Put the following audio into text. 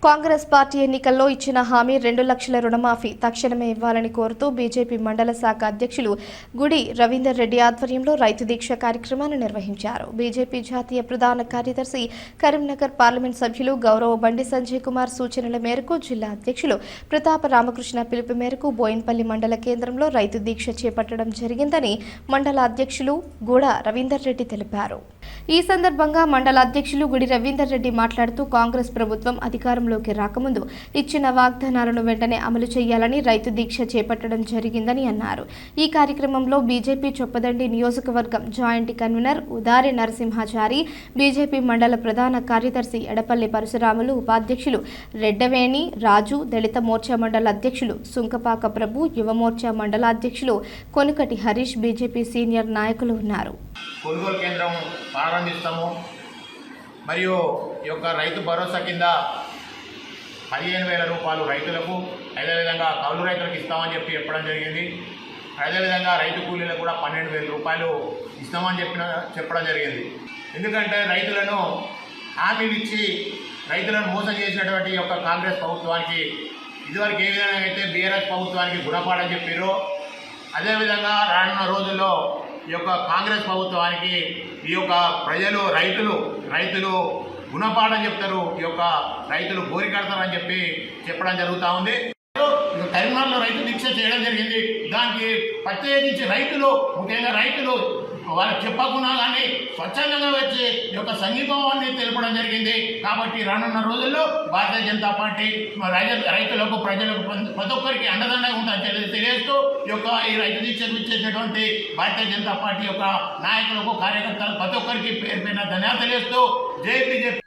Congress party ఎన్నికల్లో ఇచ్చిన హామీ 2 లక్షల రుణమాఫీ తక్షణమే ఇవ్వాలని కోరుతూ బీజేపీ మండల శాఖ అధ్యక్షులు గుడి రవీందర్ రెడ్డి ఆధ్వర్యంలో రైతు దీక్ష కార్యక్రమాన్ని నిర్వహించారు. బీజేపీ జాతీయ ప్రధాన కార్యదర్శి కరీంనగర్ పార్లమెంట్ సభ్యులు గౌరవ బండి సంజయ్ కుమార్ సూచనల మేరకు జిల్లా అధ్యక్షులు ప్రతాప రామకృష్ణ పిలుపు మేరకు బోయిన్పల్లి మండల కేంద్రంలో రైతు దీక్ష చేపట్టడం జరిగిందని మండల అధ్యక్షులు గూడ రవీందర్ రెడ్డి తెలిపారు. ఈ సందర్భంగా మండల అధ్యక్షులు గుడి రవీందర్ రెడ్డి మాట్లాడుతూ కాంగ్రెస్ ప్రభుత్వం అధికారంలోకి రాకముందు ఇచ్చిన వాగ్దానాలను వెంటనే అమలు చేయాలని రైతు దీక్ష చేపట్టడం జరిగిందని అన్నారు. ఈ కార్యక్రమంలో బీజేపీ చొప్పదండి నియోజకవర్గం joint convener Udari Narasimhachari, BJP మండల ప్రధాన కార్యదర్శి ఎడపల్లి పరశురాములు, ఉపాధ్యక్షులు రెడ్డవేణి రాజు, దళిత మోర్చా మండల అధ్యక్షులు సుంకపాక ప్రభు, యువమోర్చా మండల అధ్యక్షులు కొనుకటి హరీష్, బీజేపీ సీనియర్ నాయకులు ఉన్నారు. కొనుగోలు కేంద్రం ప్రారంభిస్తాము. మరియు ఈ యొక్క రైతు భరోసా కింద 15,000 రూపాయలు రైతులకు, అదేవిధంగా కౌలు రైతులకు ఇస్తామని చెప్పడం జరిగింది. అదేవిధంగా రైతు కూలీలకు కూడా 12,000 రూపాయలు ఇస్తామని చెప్పడం జరిగింది. ఎందుకంటే రైతులను హామీలు ఇచ్చి రైతులను మోసం చేసినటువంటి యొక్క కాంగ్రెస్ ప్రభుత్వానికి ఇదివరకు ఏ విధంగా అయితే బీఆర్ఎస్ ప్రభుత్వానికి గుణపాఠం చెప్పారో, అదేవిధంగా రానున్న రోజుల్లో ఈ యొక్క కాంగ్రెస్ ప్రభుత్వానికి ఈ యొక్క ప్రజలు రైతులు గుణపాఠం చెప్తారు, ఈ యొక్క రైతులు గోరి కడతారని చెప్పడం జరుగుతూ ఉంది. కరీంనగర్లో రైతు దీక్ష చేయడం జరిగింది. దానికి ప్రత్యేకించి ముఖ్యంగా రైతులు వాళ్ళకి చెప్పకుండా కానీ స్వచ్ఛందంగా వచ్చి ఈ యొక్క సంఘీభావాన్ని తెలపడం జరిగింది. కాబట్టి రానున్న రోజుల్లో భారతీయ జనతా పార్టీ రైతులకు, ప్రజలకు ప్రతి ఒక్కరికి అండదండగా ఉంటుందని తెలియజేస్తూ ఈ రైతు దీక్షకు ఇచ్చేసినటువంటి భారతీయ జనతా పార్టీ యొక్క నాయకులకు, కార్యకర్తలకు ప్రతి ఒక్కరికి పేరు పైన ధన్యవాదాలు తెలియజేస్తూ జై బీజేపీ.